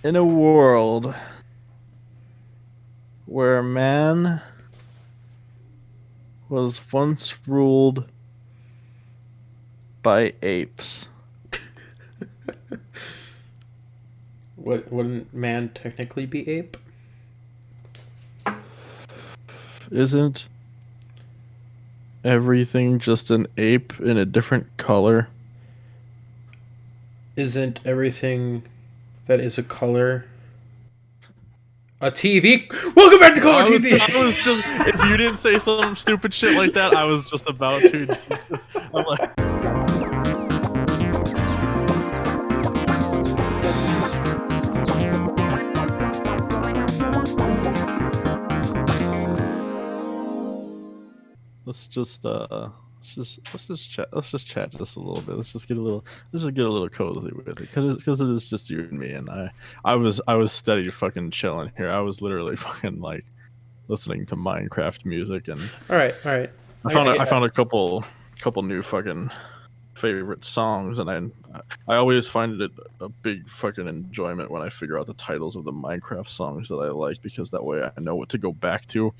In a world where man was once ruled by apes, Wouldn't man technically be ape? isn't everything just an ape in a different color? Isn't everything that is a color a TV? Welcome back to Color TV. I was just, if you didn't say some stupid shit like that, I was just about to. I'm like, let's just chat just a little bit. Let's just get a little cozy with it because it is just you and me, and I was steady fucking chilling here. I was literally fucking like listening to Minecraft music, and All right, all right. I found a couple new fucking favorite songs, and I always find it a big fucking enjoyment when I figure out the titles of the Minecraft songs that I like, because that way I know what to go back to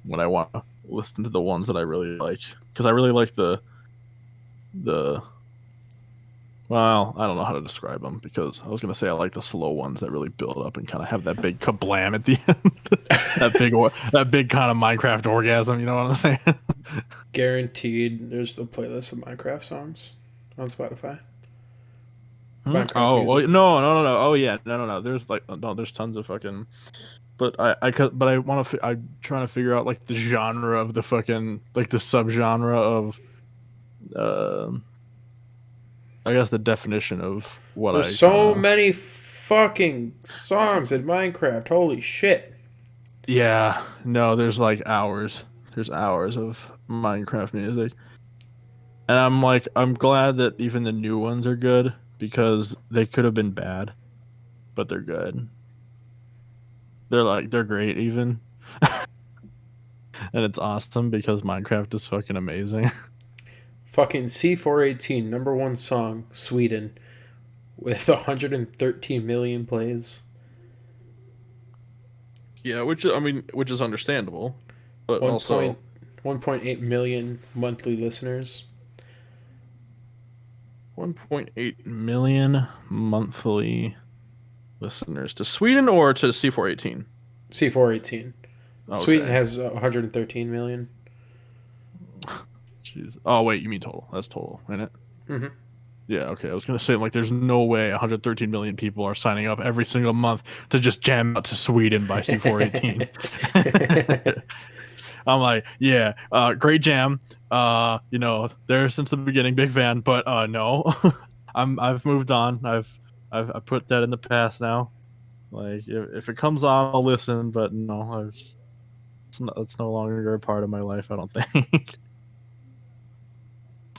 when I want to listen to the ones that I really like. Because I really like the well, I don't know how to describe them, because I was gonna say I like the slow ones that really build up and kind of have that big kablam at the end, that big kind of Minecraft orgasm. You know what I'm saying? Guaranteed, there's a playlist of Minecraft songs on Spotify. Hmm? Minecraft Oh well, music. no. Oh yeah, no. There's like no, there's tons of fucking. But I want to. I'm trying to figure out like the genre of the fucking, like the subgenre of uh, I guess the definition of what There's I kind so of. many fucking songs in Minecraft. Holy shit. Yeah, no, there's like hours. There's hours of Minecraft music. And I'm like, I'm glad that even the new ones are good, because they could have been bad, but they're good. They're great even. And it's awesome because Minecraft is fucking amazing. Fucking C418, number one song, Sweden, with 113 million plays. Yeah, which is understandable, but 1 also point, 1.8 million monthly listeners. 1.8 million monthly listeners to Sweden or to C418. C418. Sweden Okay. has 113 million. Jeez. Oh wait, you mean total? That's total, isn't it? Mm-hmm. Yeah, okay. I was gonna say, like, there's no way 113 million people are signing up every single month to just jam out to Sweden by C418. I'm like, yeah, great jam. There since the beginning, big fan. But no, I've moved on. I put that in the past now. Like, if it comes on, I'll listen. But no, it's no longer a part of my life, I don't think.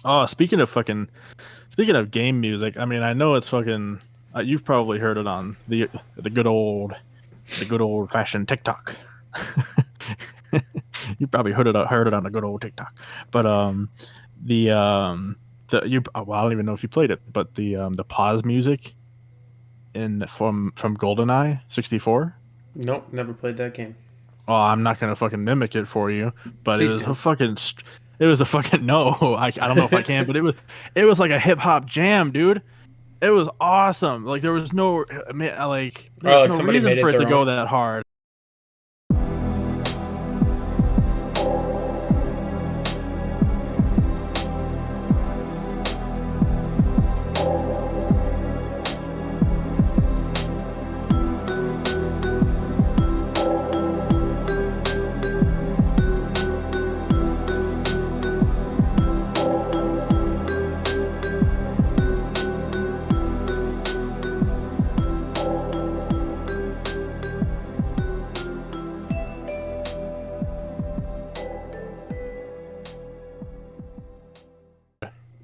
Oh, speaking of game music, I mean, I know it's fucking. You've probably heard it on the good old fashioned TikTok. You probably heard it on the good old TikTok. But the well, I don't even know if you played it, but the pause music from GoldenEye 64. Nope, never played that game. Oh, I'm not gonna fucking mimic it for you, but Please do. it was a fucking no. I don't know if I can, but it was like a hip hop jam, dude. It was awesome. Like, there Oh, was like no somebody reason made for it it to their own. go that hard.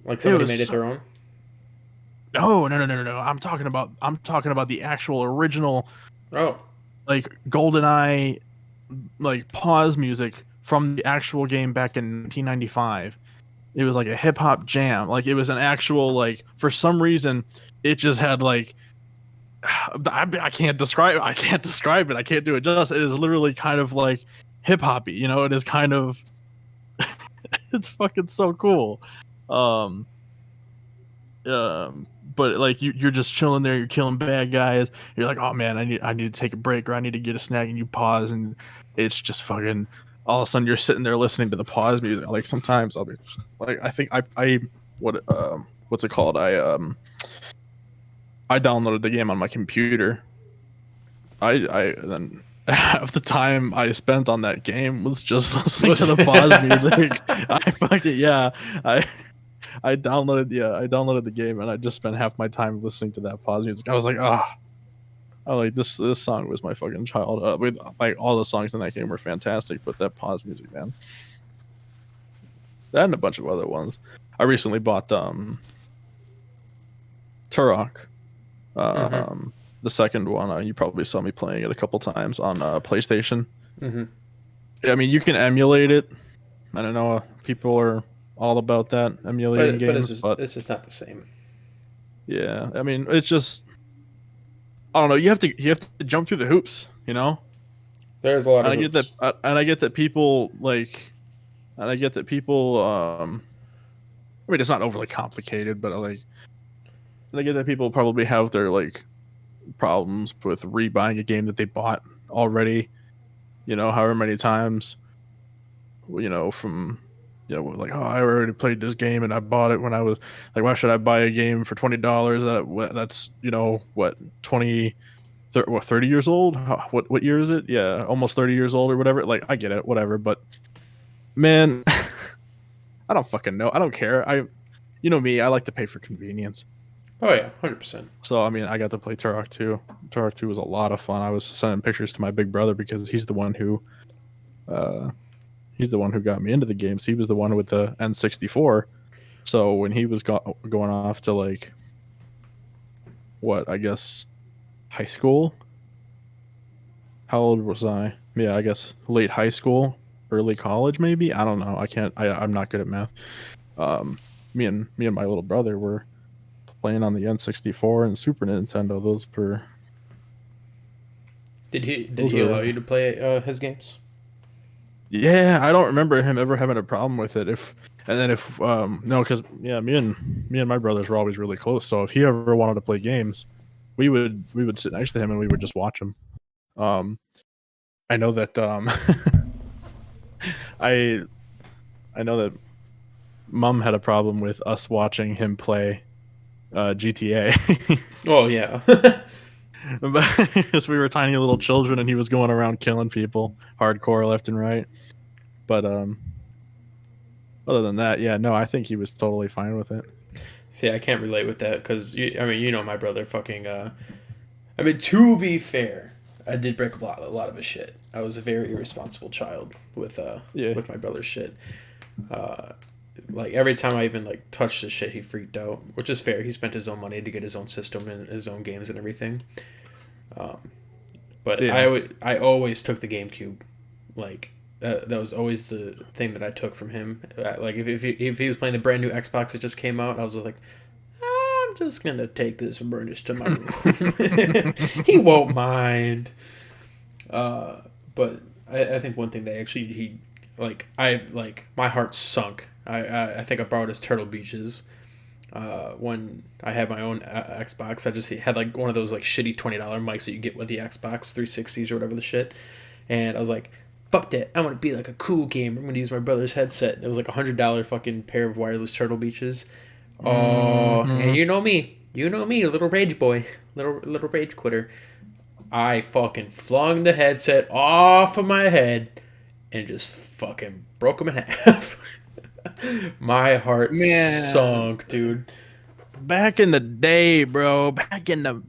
Like It somebody was made it so, their own. no. I'm talking about the actual original, Oh, like, GoldenEye, like, pause music from the actual game back in 1995. It was like a hip hop jam. Like, it was an actual, like, for some reason it just had like I can't describe. I can't describe it. I can't do it justice. It is literally kind of like hip hoppy. You know, it is kind of. It's fucking so cool. Um, but like you're just chilling there, you're killing bad guys. You're like, oh man, I need to take a break or I need to get a snack, and you pause, and it's just fucking. All of a sudden, you're sitting there listening to the pause music. Like sometimes I'll be like, I think I what's it called? I downloaded the game on my computer. I then half the time I spent on that game was just listening to the pause music. I fucking yeah. I I downloaded the game and I just spent half my time listening to that pause music. I was like, ah, I like this song was my fucking childhood. With like all the songs in that game were fantastic, but that pause music, man. That and a bunch of other ones. I recently bought Turok. Mm-hmm. The second one. You probably saw me playing it a couple times on PlayStation. Mm-hmm. I mean, you can emulate it. I don't know. People are all about that emulating But games, but it's just not the same. yeah, I mean, it's just I don't know. You have to jump through the hoops, you know. There's a lot And of I get that, hoops. and I get that people like, and I get that people. I mean, it's not overly complicated, but like, and I get that people probably have their like problems with rebuying a game that they bought already. You know, however many times. You know, from like, oh, I already played this game and I bought it when I was like, why should I buy a game for $20 that's what 30 years old? What year is it? Yeah, almost 30 years old or whatever. Like, I get it, whatever, but man, I don't fucking know. I don't care. You know me, I like to pay for convenience. Oh yeah, 100%. So I mean, I got to play Turok 2. Turok 2 was a lot of fun. I was sending pictures to my big brother because uh he's the one who got me into the games. He was the one with the N64. So when he was going off to like what, I guess high school, how old was I? Yeah, I guess late high school, early college, maybe. I don't know. I can't. I'm not good at math. Um, me and my little brother were playing on the N64 and Super Nintendo. Did Those he allow were. you to play his games? Yeah, I don't remember him ever having a problem with it. If and then if no, because yeah, me and my brothers were always really close. So if he ever wanted to play games, we would sit next to him and we would just watch him. Um, I know that I I know that Mom had a problem with us watching him play GTA. Oh yeah. Because we were tiny little children and he was going around killing people hardcore left and right. But other than that, yeah, no, I think he was totally fine with it. See, I can't relate with that because I mean, my brother fucking. I mean, to be fair, I did break a lot of his shit. I was a very irresponsible child Yeah. with my brother's shit. Uh, like every time I even like touched his shit, he freaked out, which is fair. He spent his own money to get his own system and his own games and everything. Um, but Yeah. I always took the GameCube. Like that was always the thing that I took from him. Like if he was playing the brand new Xbox that just came out, I was like, I'm just gonna take this and burn this to my room. He won't mind. Uh, but I think one thing that actually he like my heart sunk. I think I borrowed his Turtle Beaches. When I had my own Xbox, I just had like one of those like shitty $20 mics that you get with the Xbox 360s or whatever the shit, and I was like, "Fuck that! I want to be like a cool gamer. I'm gonna use my brother's headset." It was like $100 fucking pair of wireless Turtle Beaches. Oh, and Hmm. you know me, little rage boy, little rage quitter. I fucking flung the headset off of my head and just fucking broke him in half. My heart Man, sunk, dude. back in the day, bro. Back in the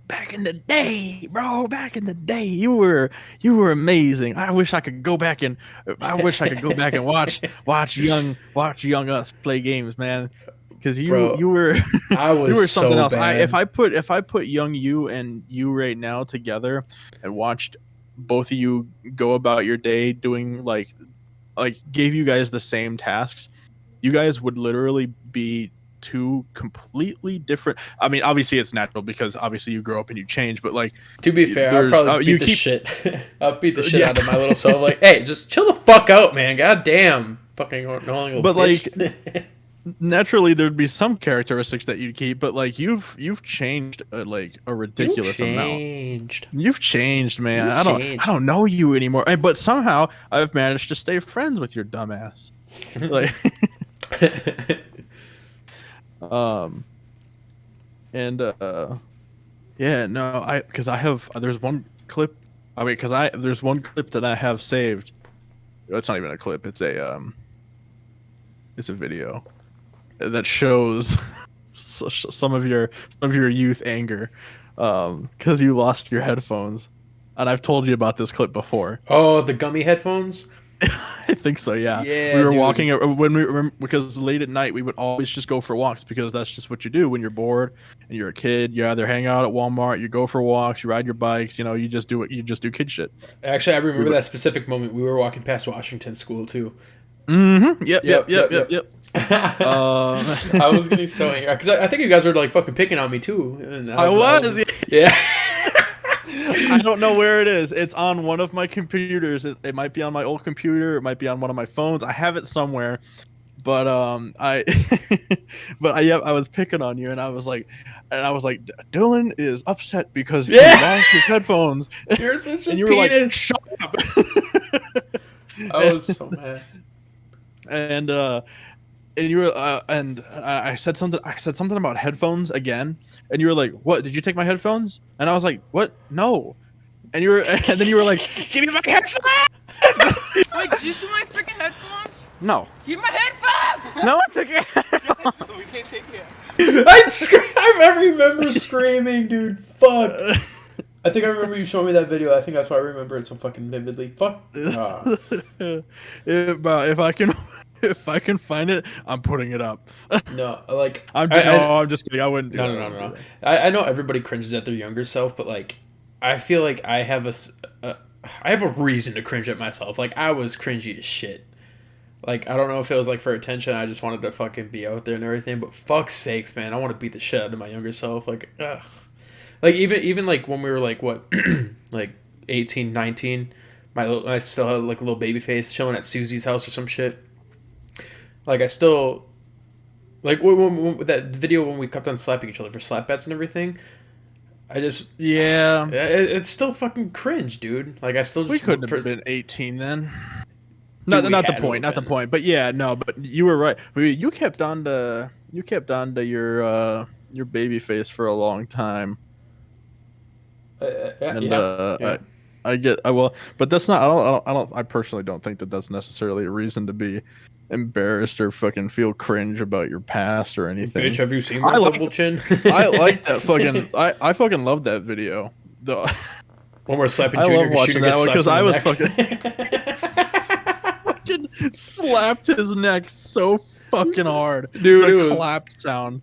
day, bro. Back in the day, you were amazing. I wish I could go back and watch young us play games, man. Because you Bro, you were I you was were something so else. I bad. if I put young you and you right now together and watched both of you go about your day doing like gave you guys the same tasks, you guys would literally be two completely different. I mean, obviously it's natural because obviously you grow up and you change, but like To be fair, I'll there's probably beat you the keep shit. I'll beat the shit yeah, out of my little self. Like, hey, just chill the fuck out, man. God damn, fucking annoying little but like bitch. naturally there'd be some characteristics that you'd keep, but like you've changed like a You ridiculous amount. changed. You've changed, man. You I changed. don't know you anymore. But somehow I've managed to stay friends with your dumbass. Like um and yeah, no, I because I have there's one clip. I mean, because I there's one clip that I have saved. It's not even a clip. It's a video that shows some of your youth anger, because you lost your headphones, and I've told you about this clip before. Oh, the gummy headphones. I think so. Yeah, we Yeah, were dude. walking when we were because late at night we would always just go for walks because that's just what you do when you're bored and you're a kid. You either hang out at Walmart, you go for walks, you ride your bikes. You know, you just do it. You just do kid shit. Actually, I We remember would. that specific moment. We were walking past Washington School too. Mm-hmm. Yep. Yep. Yep, Yep. yep, Yep. yep. Yep. I was getting so angry because I think you guys were like fucking picking on me too, and I was. yeah. I don't know where it is. It's on one of my computers. It might be on my old computer. It might be on one of my phones. I have it somewhere. But I, yeah, I was picking on you, and I was like, Dylan is upset because he Yeah. lost his headphones, You're such a and you were like, penis. shut up. I was so mad. And you were and I said something. I said something about headphones again, and you were like, "What? Did you take my headphones?" And I was like, "What? No." And you were, and then you were like, "Give me my headphones." Wait, did you steal my freaking headphones? No, Give my headphones! no one took it. We can't take care. I remember screaming, dude. Fuck. I think I remember you showing me that video. I think that's why I remember it so fucking vividly. Fuck. Ah. If I can find it, I'm putting it up. No, like I'm just kidding. I wouldn't do no, that. no, no, no. I know everybody cringes at their younger self, but like, I feel like I have I have a reason to cringe at myself. Like I was cringy as shit. Like I don't know if it was like for attention. I just wanted to fucking be out there and everything. But fuck's sakes, man, I want to beat the shit out of my younger self. Like, ugh. Like even like when we were like what, like 18, 19, I still had like a little baby face chilling at Susie's house or some shit. Like I still, like when that video when we kept on slapping each other for slap bets and everything. I just it's still fucking cringe, dude. Like I still just we couldn't have been 18 then. Dude, Not the point, not the point. But yeah, no, but you were right. You kept on to your baby face for a long time. And yeah. I will, but that's not. I personally don't think that that's necessarily a reason to be embarrassed or fucking feel cringe about your past or anything. Bitch, have you seen my double chin? I like that fucking. I fucking love that video. When we're slapping I Junior, love watching that one because I was fucking slapped his neck so fucking hard, dude. The clapped sound.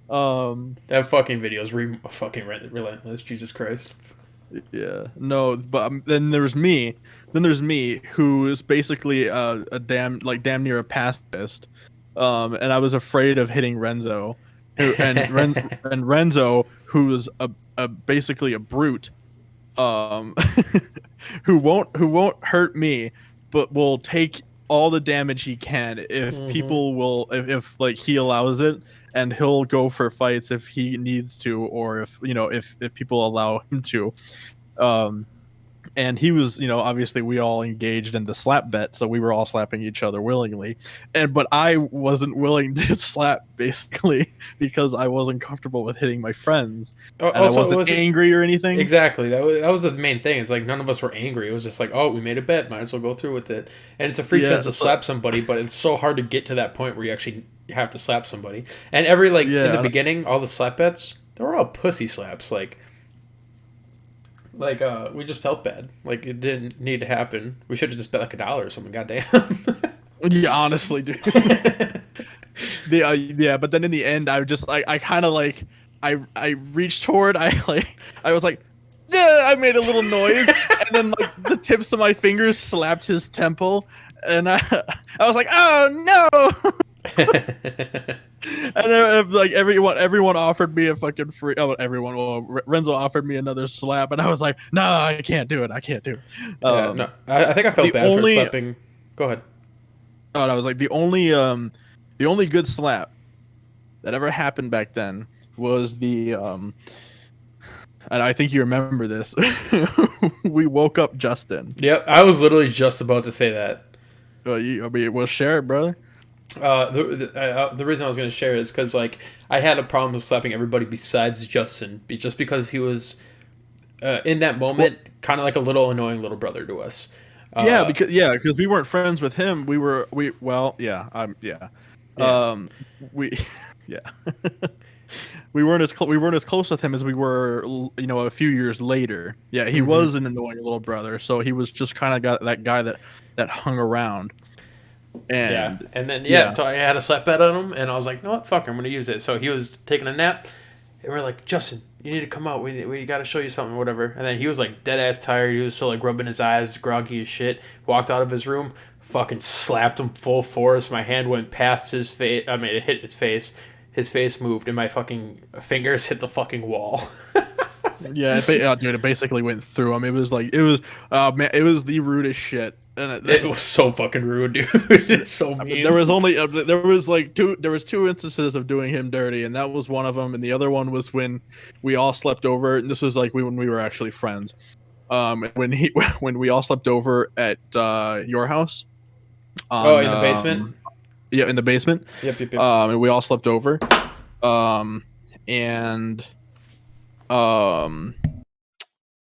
That fucking video is fucking relentless. Jesus Christ. Yeah, no, but then there's me. Then there's me, who is basically a damn near a pacifist. And I was afraid of hitting Renzo, and Renzo, who's basically a brute, who won't hurt me, but will take all the damage he can if people will if like he allows it, and he'll go for fights if he needs to, or if if people allow him to. And he was, obviously we all engaged in the slap bet, so we were all slapping each other willingly, but I wasn't willing to slap basically because I wasn't comfortable with hitting my friends, and also, I wasn't angry or anything. Exactly, that was the main thing. It's like none of us were angry. It was just like, oh, we made a bet, might as well go through with it, and it's a free chance to slap somebody, but it's so hard to get to that point where you actually have to slap somebody. And every in the beginning, all the slap bets, they were all pussy slaps, like we just felt bad. Like it didn't need to happen. We should have just bet like $1 or something. Goddamn. Yeah, honestly, dude. Yeah, but then in the end, I just like I kind of like I reached toward. I was like, yeah, I made a little noise, and then like the tips of my fingers slapped his temple, and I was like, oh no. And like everyone offered me a fucking free. Oh, everyone. Well, Renzo offered me another slap, and I was like, "No, I can't do it. I can't do it." Yeah, no, I think I felt The bad for only slapping. Go ahead. Oh, I was like the only good slap that ever happened back then was and I think you remember this. We woke up Justin. Yep, I was literally just about to say that. I mean, we'll share it, brother. The reason I was going to share is because like I had a problem with slapping everybody besides Justin, just because he was in that moment kind of like a little annoying little brother to us. Because we weren't friends with him. Yeah. We yeah. We weren't as close with him as we were, a few years later. Yeah, he Mm-hmm. was an annoying little brother, so he was just kind of got that guy that hung around. Yeah, And and then yeah, so I had a slap bet on him, and I was like, no what, fuck, I'm gonna use it. So he was taking a nap, and we're like, Justin, you need to come out. We got to show you something, whatever. And then he was like dead ass tired. He was still like rubbing his eyes, groggy as shit. Walked out of his room, fucking slapped him full force. My hand went past his face. I mean, it hit his face. His face moved, and my fucking fingers hit the fucking wall. dude, it basically went through him. Man, it was the rudest shit. And It was so fucking rude, dude. It's so mean. there was two instances of doing him dirty, and that was one of them. And the other one was when we all slept over. And this was like when we were actually friends. When we all slept over at your house. Oh, in the basement. Yeah, in the basement. Yep. And we all slept over. And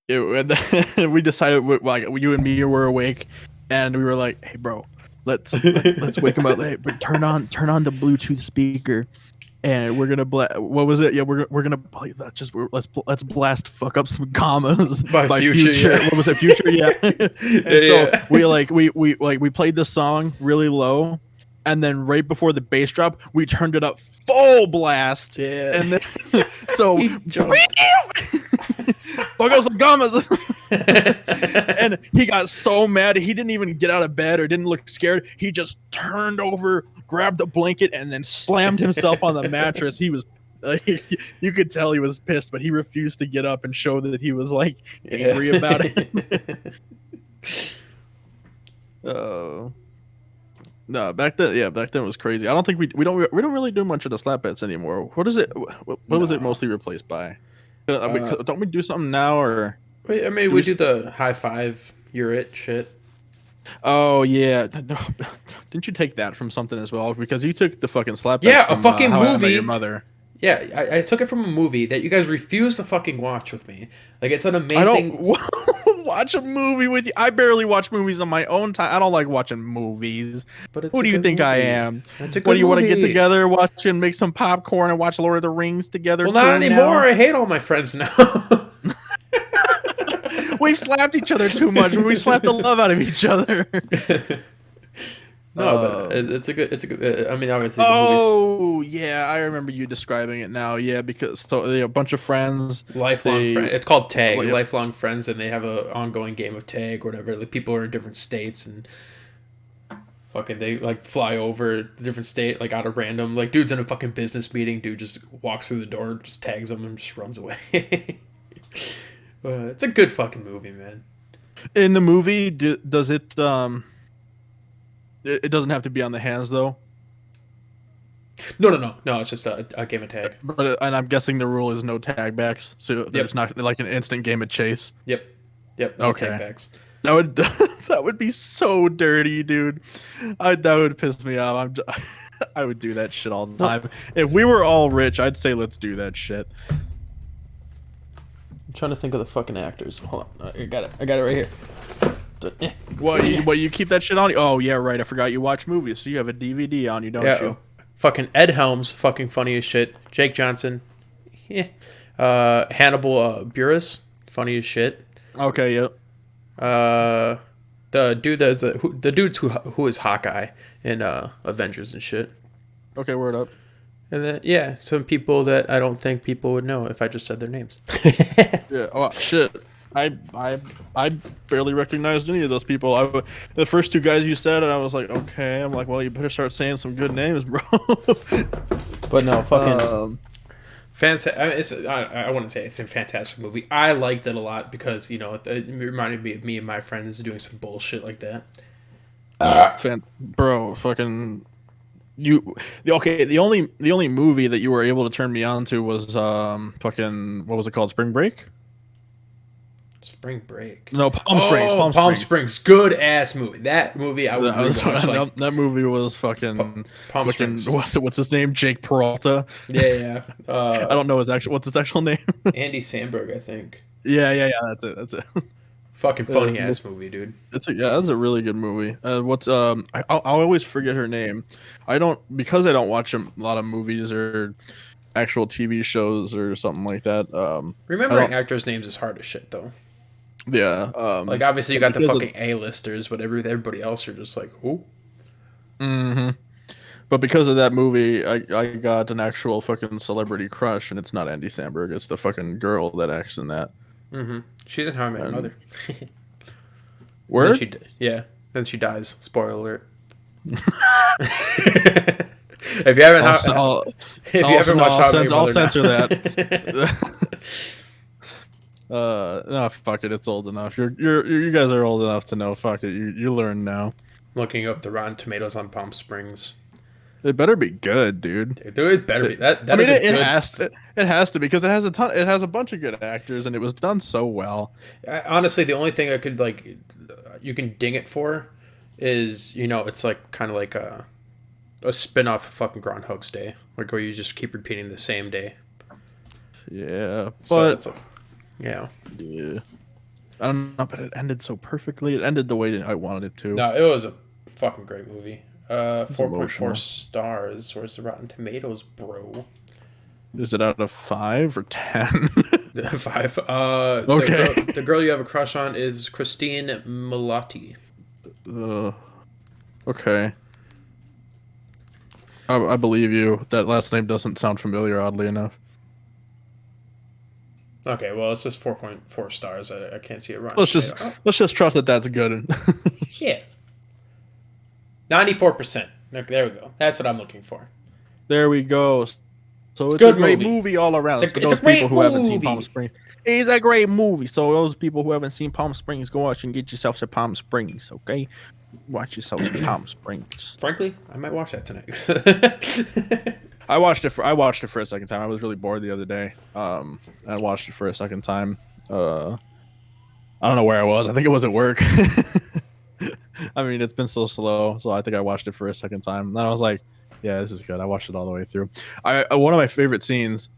we decided, like, you and me were awake, and we were like, "Hey, bro, let's wake him up. Hey, but turn on the Bluetooth speaker, and we're gonna what was it? Yeah, we're gonna play that. Let's blast fuck up some commas By Future, yeah. What was it? Future, yeah. And so Yeah. we played the song really low. And then right before the bass drop, we turned it up full blast. Yeah. And then so He jumped. fuck us some commas. And he got so mad he didn't even get out of bed or didn't look scared. He just turned over, grabbed a blanket, and then slammed himself on the mattress. He was you could tell he was pissed, but he refused to get up and show that he was like angry about it. Oh. No, back then it was crazy. I don't think we don't really do much of the slap bets anymore. What is it? What was it mostly replaced by? Don't we do something now, or? Wait, I mean, we do the high five, you're it shit. Oh yeah, no, didn't you take that from something as well? Because you took the fucking slap. Yeah, from, a fucking How I Met movie. Your Mother. Yeah, I took it from a movie that you guys refused to fucking watch with me. Like, it's an amazing. I don't watch a movie with you. I barely watch movies on my own time. I don't like watching movies. But it's Who a do you good think I movie. am? It's a good What do you want to get movie. together, watch and make some popcorn and watch Lord of the Rings together? Well, not too anymore. now? I hate all my friends now. We've slapped each other too much. We slapped the love out of each other. No, but it's a good. I mean, obviously, the Oh yeah, I remember you describing it now. Yeah, because a bunch of friends. movie's lifelong friend. It's called Tag, Well, yeah. Lifelong Friends, and they have a ongoing game of tag or whatever. Like, people are in different states and fucking they like fly over a different state like out of random. Like, dude's in a fucking business meeting. Dude just walks through the door, just tags them, and just runs away. It's a good fucking movie, man. In the movie, does it it doesn't have to be on the hands though. No. It's just a game of tag. But and I'm guessing the rule is no tag backs, so Yep. there's not like an instant game of chase. Yep. No Okay. tag backs. That would that would be so dirty, dude. That would piss me off. I would do that shit all the time. If we were all rich, I'd say let's do that shit. I'm trying to think of the fucking actors. Hold on, I got it right here. What you keep that shit on? Oh yeah, right. I forgot you watch movies, so you have a DVD on you, don't you? Fucking Ed Helms, fucking funny as shit. Jake Johnson, yeah. Hannibal Buress, funny as shit. Okay, yep. The dude the dudes who is Hawkeye in Avengers and shit. Okay, word up. And then some people that I don't think people would know if I just said their names. Yeah. Oh shit. I barely recognized any of those people. The first two guys you said, and I was like, okay. I'm like, well, you better start saying some good names, bro. But no, fucking Um, I wouldn't say it's a fantastic movie. I liked it a lot because it reminded me of me and my friends doing some bullshit like that. bro, fucking the only movie that you were able to turn me on to was fucking what was it called? Spring Break? Spring Break. No, Palm Springs. Oh, Palm Springs. Good ass movie. That movie I would rewatch. Like That movie was fucking Palm fucking Springs. what's his name? Jake Peralta. Yeah. I don't know what's his actual name. Andy Samberg, I think. Yeah. That's it. Fucking funny ass movie, dude. That's a really good movie. I always forget her name. I don't watch a lot of movies or actual TV shows or something like that. Remembering actors' names is hard as shit, though. Yeah. Like, obviously, you got the because fucking A-listers, but everybody else are just like, who? Mm-hmm. But because of that movie, I got an actual fucking celebrity crush, and it's not Andy Samberg. It's the fucking girl that acts in that. Mm-hmm. She's in How I Met Your Mother. Word? Then she dies. Spoiler alert. If you haven't, watched How I Met Your I'll Mother censor now. that. No, fuck it. It's old enough. You guys are old enough to know. Fuck it. You learn now. Looking up the Rotten Tomatoes on Palm Springs. It better be good, dude. Dude, it better be. That I mean, is a it good... has to. It has to because it has a bunch of good actors, and it was done so well. Honestly, the only thing I could you can ding it for, is it's like kind of like a spin-off of fucking Groundhog's Day, like where you just keep repeating the same day. Yeah, So but yeah. I don't know, but it ended so perfectly. It ended the way that I wanted it to. No, it was a fucking great movie. 4.4 emotional. stars. Where's the Rotten Tomatoes, bro? Is it out of 5 or 10? 5. Okay. The girl you have a crush on is Christine Milioti. Okay. I believe you. That last name doesn't sound familiar, oddly enough. Okay, well, it's just 4.4 stars. I can't see it right. Let's just trust that that's good. Yeah. 94%. There we go. That's what I'm looking for. There we go. So it's a a great movie. movie all around. It's For a those great people who haven't seen movie. Palm Springs, it's a great movie. So those people who haven't seen Palm Springs, go watch and get yourself some Palm Springs. Okay, watch yourself some Palm Springs. Frankly, I might watch that tonight. I watched it for a second time. I was really bored the other day. I watched it for a second time. I don't know where I was. I think it was at work. I mean, it's been so slow, so I think I watched it for a second time. And then I was like, yeah, this is good. I watched it all the way through. One of my favorite scenes,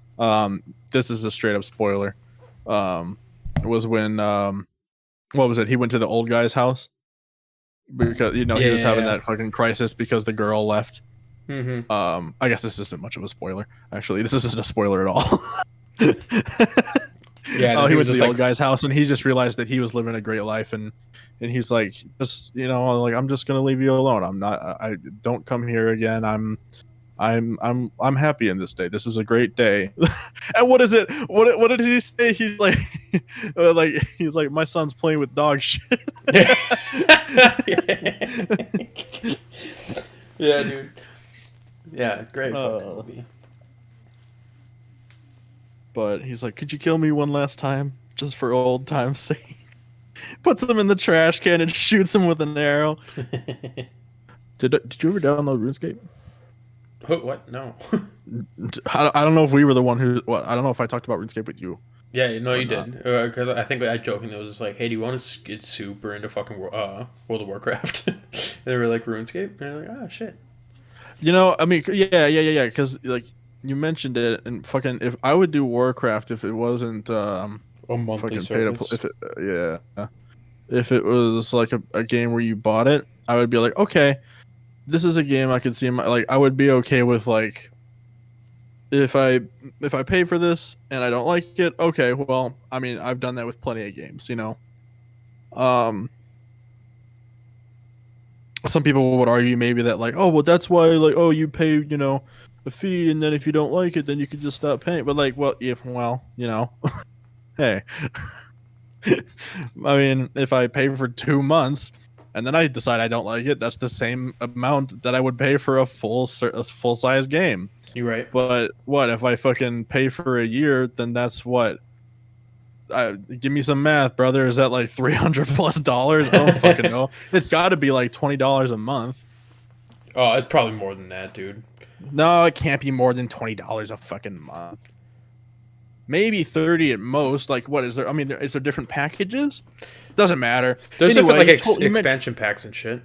this is a straight up spoiler, was when what was it? He went to the old guy's house because he was having that fucking crisis because the girl left. Mm-hmm. I guess this isn't much of a spoiler. Actually, this isn't a spoiler at all. Yeah, he went to the old guy's house and he just realized that he was living a great life, and he's like, just like, I'm just gonna leave you alone. I don't come here again. I'm happy in this day. This is a great day. And what is it? What did he say? He's like, he's like, my son's playing with dog shit. Yeah, dude. Yeah, great fucking movie. But he's like, could you kill me one last time, just for old time's sake? Puts him in the trash can and shoots him with an arrow. Did you ever download RuneScape? What? No. I don't know if we were the one who. I don't know if I talked about RuneScape with you. Yeah, no, you did. Because I think I jokingly was just like, hey, do you want to get super into fucking World of Warcraft? And they were like, RuneScape? And they're like, oh, shit. I mean, yeah. Because, like, you mentioned it, and fucking, if I would do Warcraft if it wasn't a monthly service. If it was like a game where you bought it, I would be like, okay, this is a game I could see I would be okay with, like, if I pay for this and I don't like it, okay, well, I mean, I've done that with plenty of games, Some people would argue maybe that, like, oh, well, that's why, like, oh, you pay, a fee, and then if you don't like it, then you could just stop paying. But, like, well, hey, I mean, if I pay for 2 months and then I decide I don't like it, that's the same amount that I would pay for a full size game. You're right. But what if I fucking pay for a year? Then that's what. Give me some math, brother. Is that like $300+? I don't fucking know. It's got to be like $20 a month. Oh, it's probably more than that, dude. No, it can't be more than $20 a fucking month. Maybe 30 at most. Like, what is there? I mean, is there different packages? Doesn't matter. There's Anyway, different like expansion packs and shit.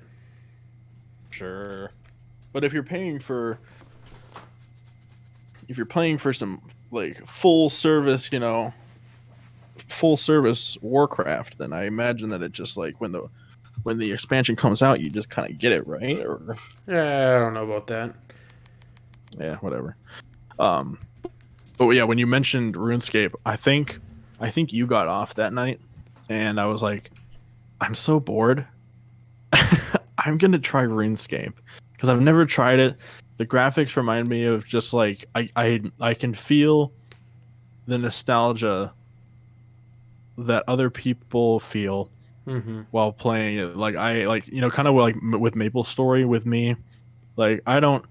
Sure, but if you're paying for some like full service, full service Warcraft, then I imagine that it just like when the expansion comes out, you just kind of get it, right? Or Yeah, I don't know about that. yeah, whatever. But yeah, when you mentioned RuneScape, I think you got off that night, and I was like, I'm so bored. I'm gonna try RuneScape because I've never tried it. The graphics remind me of just like I can feel the nostalgia that other people feel while playing it. Like kind of like with Maple Story with me. Like I don't.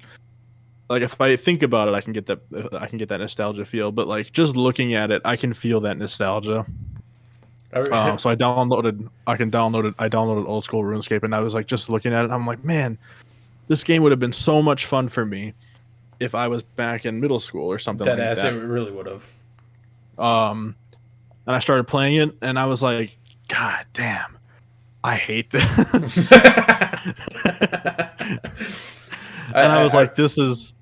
Like if I think about it, I can get that nostalgia feel. But like just looking at it, I can feel that nostalgia. So I downloaded old school RuneScape, and I was like just looking at it. I'm like, man, this game would have been so much fun for me if I was back in middle school or something like that. It really would have. And I started playing it, and I was like, God damn, I hate this. And I was like, this is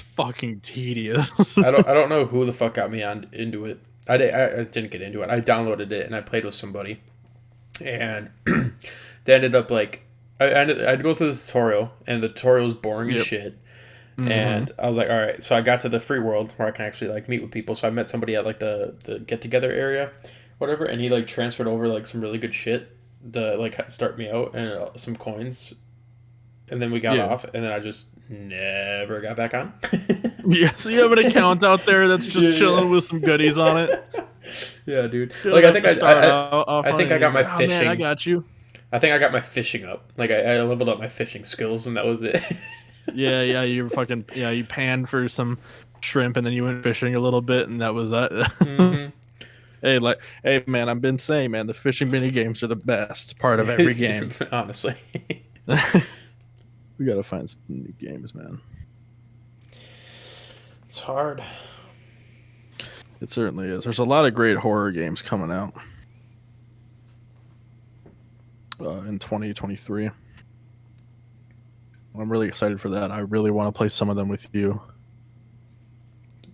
fucking tedious. I don't know who the fuck got me into it. I didn't get into it. I downloaded it and I played with somebody, and they ended up like I'd go through the tutorial, and the tutorial was boring as shit. And I was like, all right. So I got to the free world where I can actually like meet with people. So I met somebody at like the get together area, whatever, and he like transferred over like some really good shit to like start me out and some coins. And then we got off, and then I just never got back on. Yeah, so you have an account out there that's just chilling with some goodies on it. Yeah, dude. Like I think I got my like, fishing. Oh, man, I got you. I think I got my fishing up. Like I leveled up my fishing skills, and that was it. Yeah, you panned for some shrimp, and then you went fishing a little bit, and that was that. Hey, man, I've been saying, man, the fishing mini games are the best part of every game. Honestly. We gotta find some new games, man. It's hard. It certainly is. There's a lot of great horror games coming out in 2023. I'm really excited for that. I really want to play some of them with you.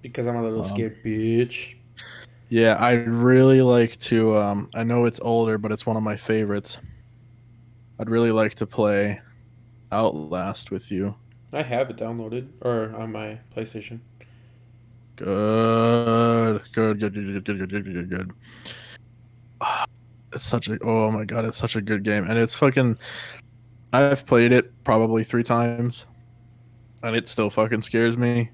Because I'm a little scared bitch. Yeah, I'd really like to. I know it's older, but it's one of my favorites. I'd really like to play Outlast with you. I have it downloaded or on my PlayStation. Good. It's oh my god, it's such a good game, and it's fucking. I've played it probably 3 times, and it still fucking scares me.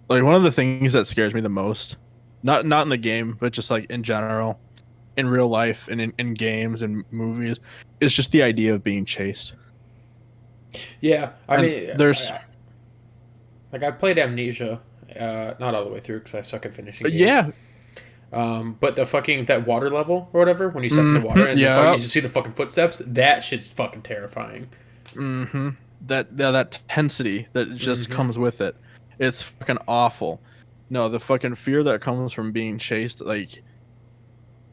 Like one of the things that scares me the most, not in the game, but just like in general, in real life and in games and movies, is just the idea of being chased. Yeah, I mean, there's I played Amnesia, not all the way through because I suck at finishing games. Yeah. But that water level or whatever, when you step in the water and you just see the fucking footsteps, that shit's fucking terrifying. That tensity that just comes with it, it's fucking awful. No, the fucking fear that comes from being chased, like,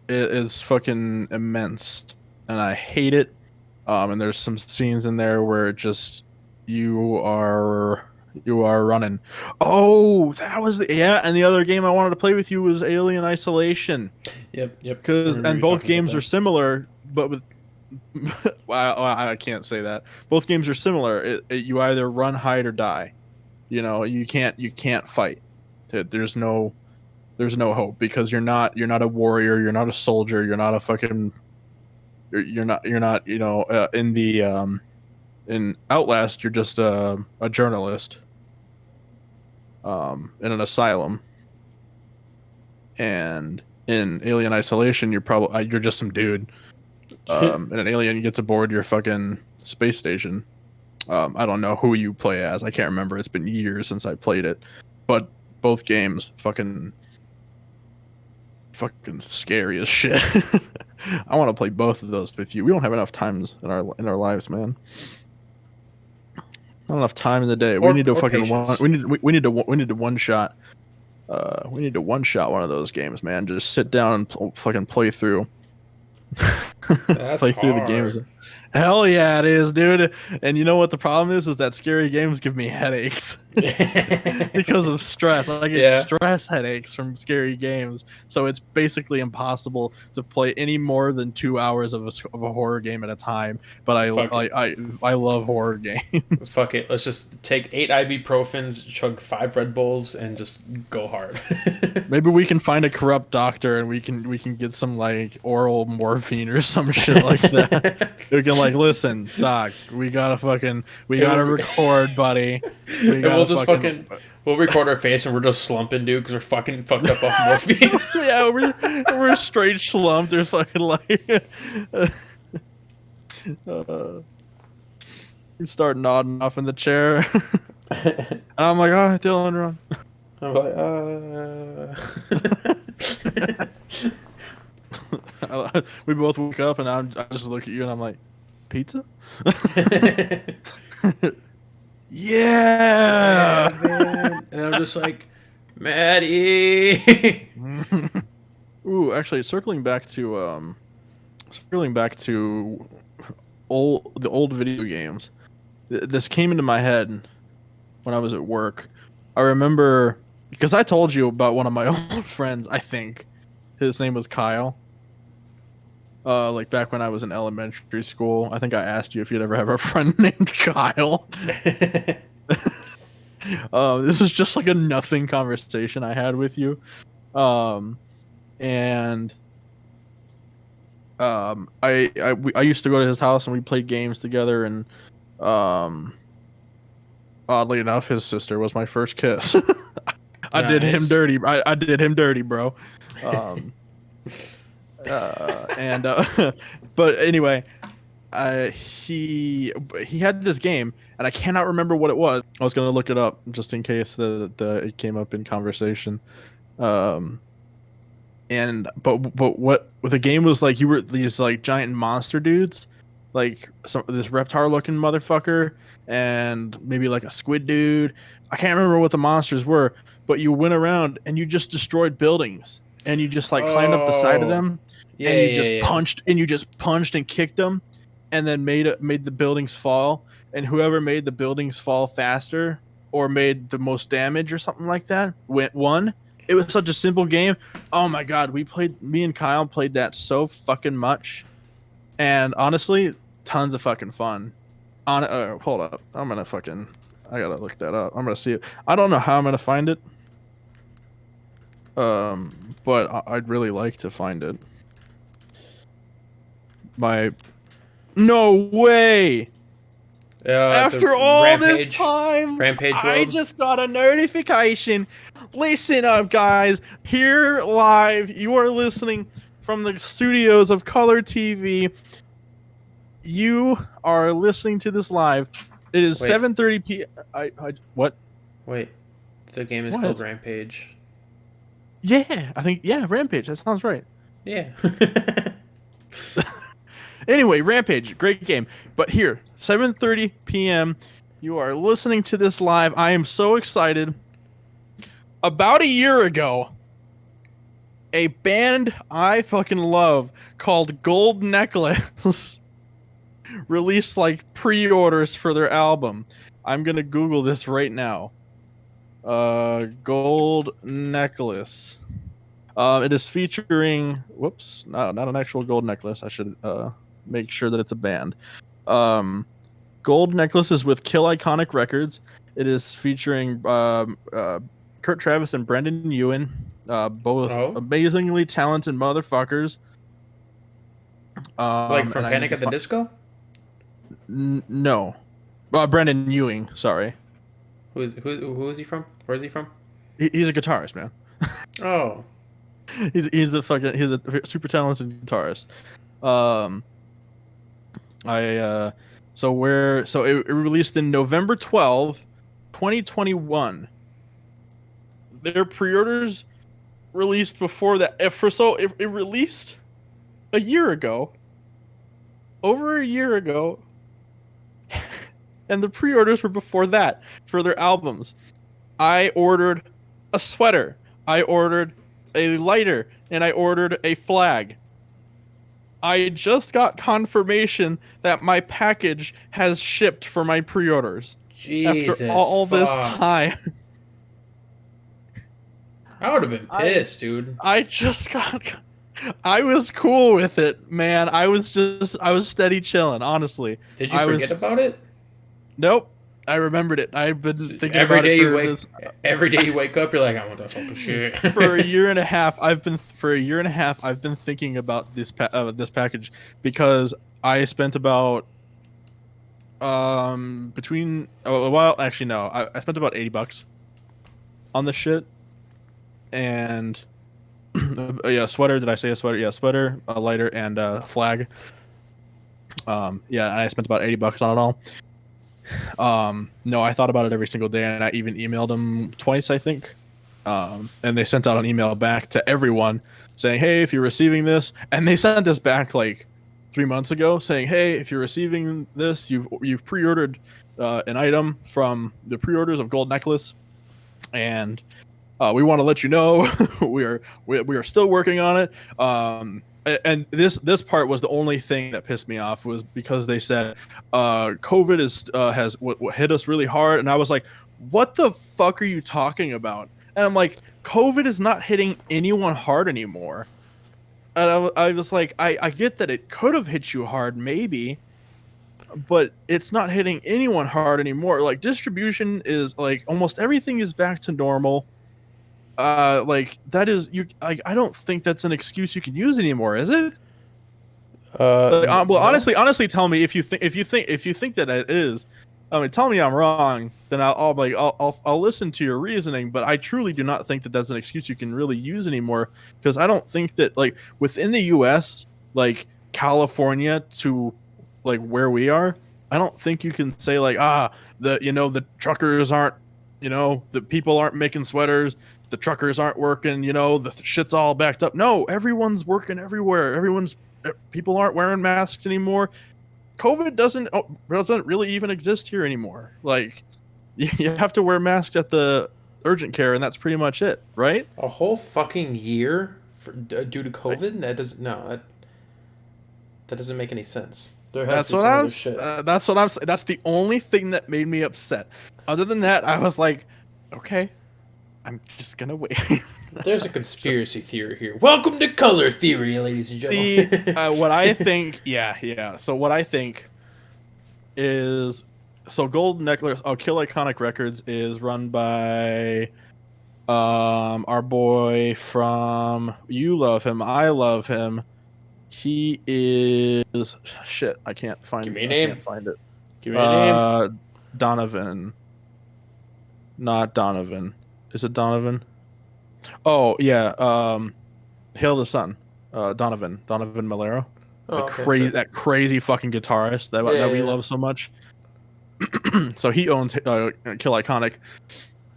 it is fucking immense, and I hate it. And there's some scenes in there where you are running. Oh, that was and the other game I wanted to play with you was Alien Isolation. Yep. And both games are similar, but with well, I can't say that. Both games are similar. You either run, hide, or die. You can't fight. There's no hope because you're not a warrior. You're not a soldier. You're not a fucking. You're not in Outlast you're just a journalist in an asylum, and in Alien Isolation, you're just some dude, and an alien gets aboard your fucking space station. I don't know who you play as. I can't remember. It's been years since I played it, but both games fucking scary as shit. I want to play both of those with you. We don't have enough times in our lives, man. Not enough time in the day. We need to fucking patience. we need to one shot. We need to one shot one of those games, man. Just sit down and fucking play through. That's Play through the games. hard. Hell yeah, it is, dude. And you know what the problem is? Is that scary games give me headaches because of stress. I get Yeah. stress headaches from scary games. So it's basically impossible to play any more than 2 hours of a horror game at a time. But Fuck it. I love horror games. Fuck it. Let's just take 8 ibuprofens, chug 5 Red Bulls, and just go hard. Maybe we can find a corrupt doctor and we can get some like oral morphine or some shit like that. We can like, listen, doc, we gotta record, buddy. And we'll just we'll record our face and we're just slumping, dude, because we're fucking fucked up off morphine. Yeah, we're straight slumped. There's fucking like you start nodding off in the chair. And I'm like, oh, Dylan, run. I'm like, We both woke up and I just look at you and I'm like, pizza? Yeah. man. And I'm just like, Maddie. Ooh, actually, circling back to the old video games. This came into my head when I was at work. I remember because I told you about one of my old friends. I think his name was Kyle. Like back when I was in elementary school, I think I asked you if you'd ever have a friend named Kyle. This was just like a nothing conversation I had with you, and I used to go to his house and we played games together, and oddly enough, his sister was my first kiss. I did him Nice. dirty. I did him dirty, bro. But anyway, he had this game, and I cannot remember what it was. I was gonna look it up just in case it came up in conversation. But what the game was like, you were these like giant monster dudes, like this reptar looking motherfucker, and maybe like a squid dude. I can't remember what the monsters were, but you went around and you just destroyed buildings, and you just like climbed up the side of them, Yeah, and you yeah, just yeah. punched and kicked them, and then made the buildings fall, and whoever made the buildings fall faster or made the most damage or something like that won. It was such a simple game. Oh my god, me and Kyle played that so fucking much, and honestly, tons of fucking fun. Hold up, I gotta look that up. I'm gonna see it. I don't know how I'm gonna find it, but I'd really like to find it. No way! After all this time, Rampage I World. just got a notification. Listen up, guys. Here live, you are listening from the studios of Color TV. You are listening to this live. It is 7:30 p.m. What? Wait, the game is What? called Rampage. Yeah, Rampage. That sounds right. Yeah. Anyway, Rampage, great game. But here, 7:30 p.m. You are listening to this live. I am so excited. About a year ago, a band I fucking love called Gold Necklace released like pre-orders for their album. I'm gonna Google this right now. Gold Necklace. It is featuring. Whoops, no, not an actual gold necklace. I should make sure that it's a band. Gold Necklace is with Kill Iconic Records. It is featuring Kurt Travis and Brendan Ewan, both amazingly talented motherfuckers. Like from Panic at the Disco? No, Brendan Ewing. Sorry. Who is he from? Where is he from? He's a guitarist, man. Oh. he's a super talented guitarist. Um, it released in November 2021. Their pre-orders released before that. It released a year ago, over a year ago, and the pre-orders were before that for their albums. I ordered a sweater, I ordered a lighter, and I ordered a flag. I just got confirmation that my package has shipped for my pre-orders Jesus, after all this fuck. time. I would have been pissed, dude. I just got. I was cool with it, man. I was steady chilling, honestly. Did you forget about it? Nope. I remembered it. I've been thinking every about day it every day you wake up, you're like, I want that fucking shit. For a year and a half, I've been thinking about this package because I spent about between well, actually no, I spent about $80 on this shit, and yeah, sweater. Did I say a sweater? Yeah, sweater, a lighter, and a flag. Yeah, I spent about $80 on it all. No, I thought about it every single day, and I even emailed them twice, I think. And they sent out an email back to everyone saying, "Hey, if you're receiving this," and they sent this back like 3 months ago, saying, "Hey, if you're receiving this, you've pre-ordered an item from the pre-orders of Gold Necklace, and we want to let you know we are still working on it." And this part was the only thing that pissed me off, was because they said COVID has hit us really hard, and I was like, what the fuck are you talking about? And I'm like, COVID is not hitting anyone hard anymore. And I was like, I get that it could have hit you hard, maybe, but it's not hitting anyone hard anymore. Like, distribution is like almost everything is back to normal. Like, that is, you, I don't think that's an excuse you can use anymore, is it? Well, No. honestly, tell me if you think that it is. I mean, tell me I'm wrong. Then I'll listen to your reasoning. But I truly do not think that that's an excuse you can really use anymore, because I don't think that, like, within the U.S., like California to like where we are, I don't think you can say like, the truckers aren't, the people aren't making sweaters, the truckers aren't working, the shit's all backed up. No, everyone's working everywhere. People aren't wearing masks anymore. COVID doesn't really even exist here anymore. Like, you have to wear masks at the urgent care, and that's pretty much it, right? A whole fucking year due to COVID? That doesn't make any sense. That's what I'm saying. That's the only thing that made me upset. Other than that, I was like, okay, I'm just gonna wait. There's a conspiracy theory here. Welcome to color theory, ladies and gentlemen. See, what I think, yeah. So what I think is, Gold Necklace, Kill Iconic Records is run by our boy from, you love him, I love him. He is shit. I can't find. Give me a name. I can't find it. Give me a name. Donovan. Not Donovan. Is it Donovan? Oh yeah. Hail the Sun. Donovan Malero. Oh, okay, That crazy fucking guitarist that we love so much. So he owns Kill Iconic.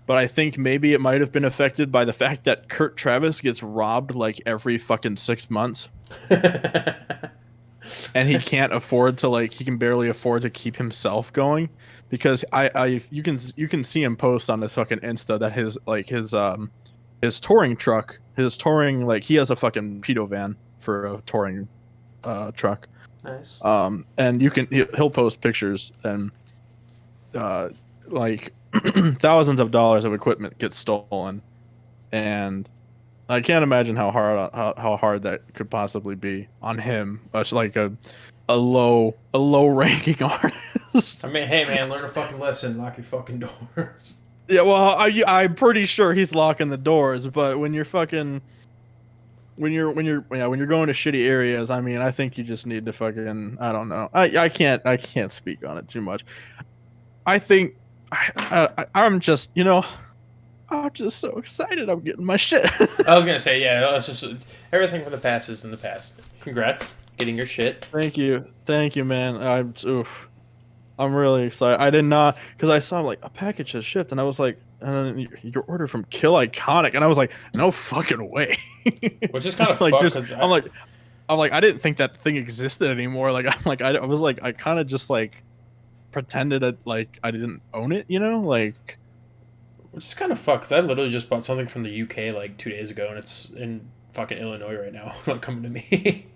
But I think maybe it might have been affected by the fact that Kurt Travis gets robbed like every fucking 6 months. And he can't afford to, like, he can barely afford to keep himself going, because you can see him post on his fucking Insta that his touring truck, like, he has a fucking pedo van for a touring truck. Nice. And he'll post pictures, and like thousands of dollars of equipment gets stolen, and I can't imagine how hard that could possibly be on him, much like a low ranking artist. I mean, hey man, learn a fucking lesson. Lock your fucking doors. Yeah, well, I'm pretty sure he's locking the doors, but when you're going to shitty areas, I mean, I think you just need to fucking, I don't know. I can't speak on it too much. I think I'm just, I'm just so excited. I'm getting my shit. I was gonna say, yeah, it's just everything from the past is in the past. Congrats, getting your shit. Thank you, man. I'm really excited. I did not because I saw like a package has shipped, and I was like, your order from Kill Iconic, and I was like, no fucking way. Which is kind of like, fucked just because I'm like, I didn't think that thing existed anymore. Like, I'm like, I was like, I kind of just like pretended that like I didn't own it, you know, like. which is kind of fucked because I literally just bought something from the UK like 2 days ago, and it's in fucking Illinois right now. Not coming to me.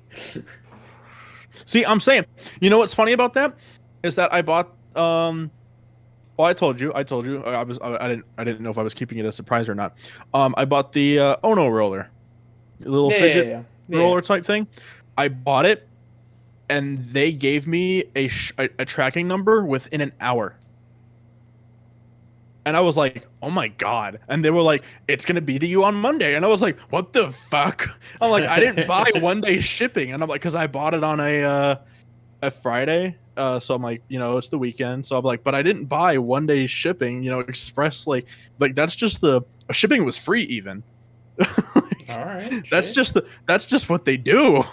See, I'm saying, you know what's funny about that is that I bought well, I told you. I didn't know if I was keeping it a surprise or not. I bought the Ono roller, the little fidget Yeah. roller type thing. I bought it, and they gave me a tracking number within an hour. And I was like, "Oh my god!" And they were like, "It's gonna be to you on Monday." And I was like, "What the fuck?" I'm like, "I didn't buy 1 day shipping," and I'm like, "Cause I bought it on a Friday." So I'm like, you know, it's the weekend. So I'm like, but I didn't buy 1 day shipping, you know, express like that's just the shipping was free even. All right. That's Shit. that's just what they do.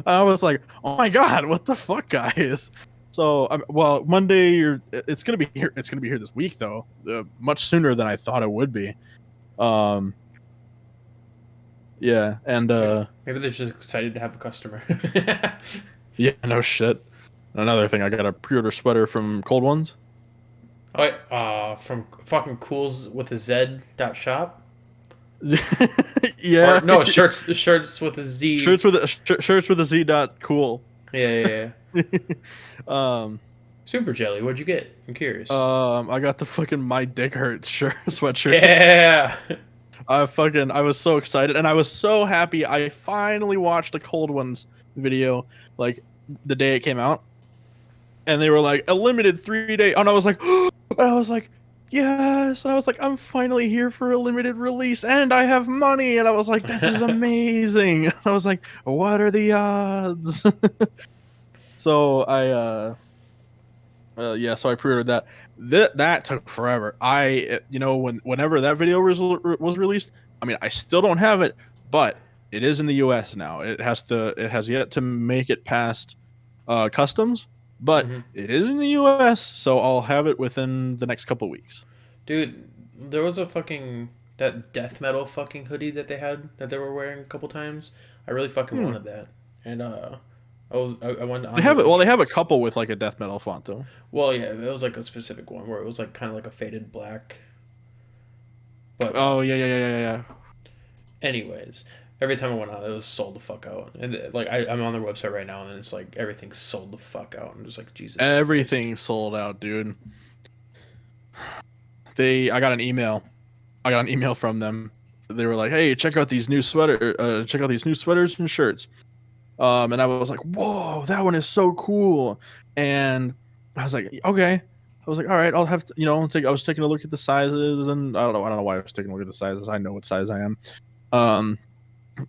I was like, oh my god, what the fuck, guys? So well, Monday it's gonna be here. It's gonna be here this week though, much sooner than I thought it would be. Um, yeah, and Maybe they're just excited to have a customer. yeah, no shit. Another thing, I got a pre-order sweater from Cold Ones. Oh, wait, from fucking Cools with a Z dot shop. Yeah. Or, no, shirts with a Z. Shirts with a Z dot cool. Yeah. um Super Jelly, what'd you get? I'm curious. I got the fucking My Dick Hurts shirt sweatshirt. Yeah. I was so excited, and I was so happy. I finally watched the Cold Ones video like the day it came out, and they were like a limited 3 day, and I was like, yes, and I was like, I'm finally here for a limited release, and I have money, and I was like, this is amazing. I was like, what are the odds? So so I pre-ordered that. That took forever. You know, whenever that video was released, I mean, I still don't have it, but it is in the U.S. now. It has yet to make it past customs, but it is in the U.S., so I'll have it within the next couple of weeks. Dude, there was that death metal fucking hoodie that they were wearing a couple times. I really fucking wanted that. And I went on They have it. Well, they have a couple with like a death metal font though. Well, yeah, it was like a specific one where it was like kind of like a faded black. But oh yeah. anyways, every time I went on, it was sold the fuck out. And like I'm on their website right now, and it's like everything's sold the fuck out. I'm just like, Jesus. Everything's sold out, dude. I got an email from them. They were like, "Hey, check out these new sweaters and shirts." And I was like, "Whoa, that one is so cool!" And I was like, "Okay." I was like, "All right, I'll have to, you know." I was taking a look at the sizes, and I don't know why I was taking a look at the sizes. I know what size I am.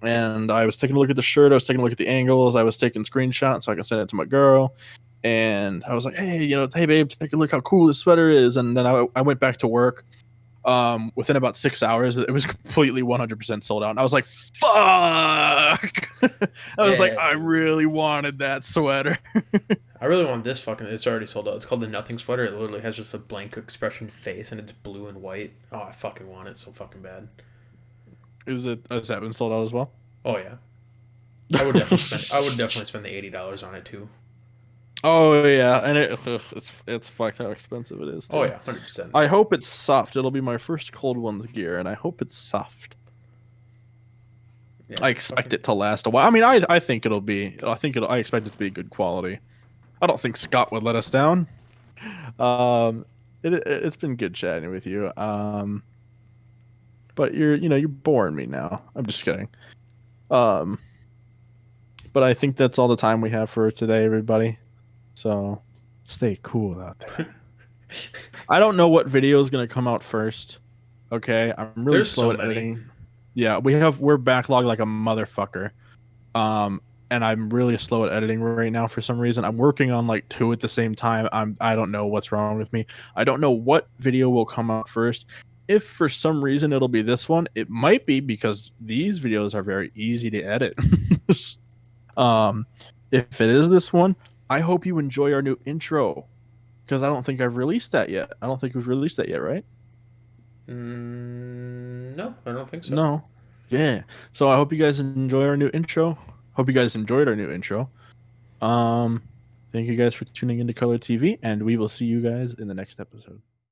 And I was taking a look at the shirt. I was taking a look at the angles. I was taking screenshots so I could send it to my girl. And I was like, "Hey, hey babe, take a look how cool this sweater is." And then I went back to work. Within about 6 hours, it was completely 100% sold out. And I was like, fuck. I was like, I really wanted that sweater. I really want this fucking. It's already sold out. It's called the Nothing Sweater. It literally has just a blank expression face, and it's blue and white. Oh, I fucking want it so fucking bad. Has that been sold out as well? Oh yeah. I would definitely spend the $80 on it too. Oh yeah, and it's fucked how expensive it is. Too. Oh yeah, 100%. I hope it's soft. It'll be my first Cold Ones gear, and I hope it's soft. Yeah, I expect it to last a while. I mean, I think it'll be. I expect it to be good quality. I don't think Scott would let us down. It's been good chatting with you. But you're boring me now. I'm just kidding. But I think that's all the time we have for today, everybody. So stay cool out there. I don't know what video is gonna come out first. Okay, I'm really slow at editing. Yeah, we're backlogged like a motherfucker. And I'm really slow at editing right now for some reason. I'm working on like 2 at the same time. I don't know what's wrong with me. I don't know what video will come out first. if for some reason it'll be this one, it might be because these videos are very easy to edit. If it is this one, I hope you enjoy our new intro, because I don't think I've released that yet. I don't think we've released that yet, right? No, I don't think so. No. Yeah. So I hope you guys enjoy our new intro. Hope you guys enjoyed our new intro. Thank you guys for tuning into Color TV, and we will see you guys in the next episode.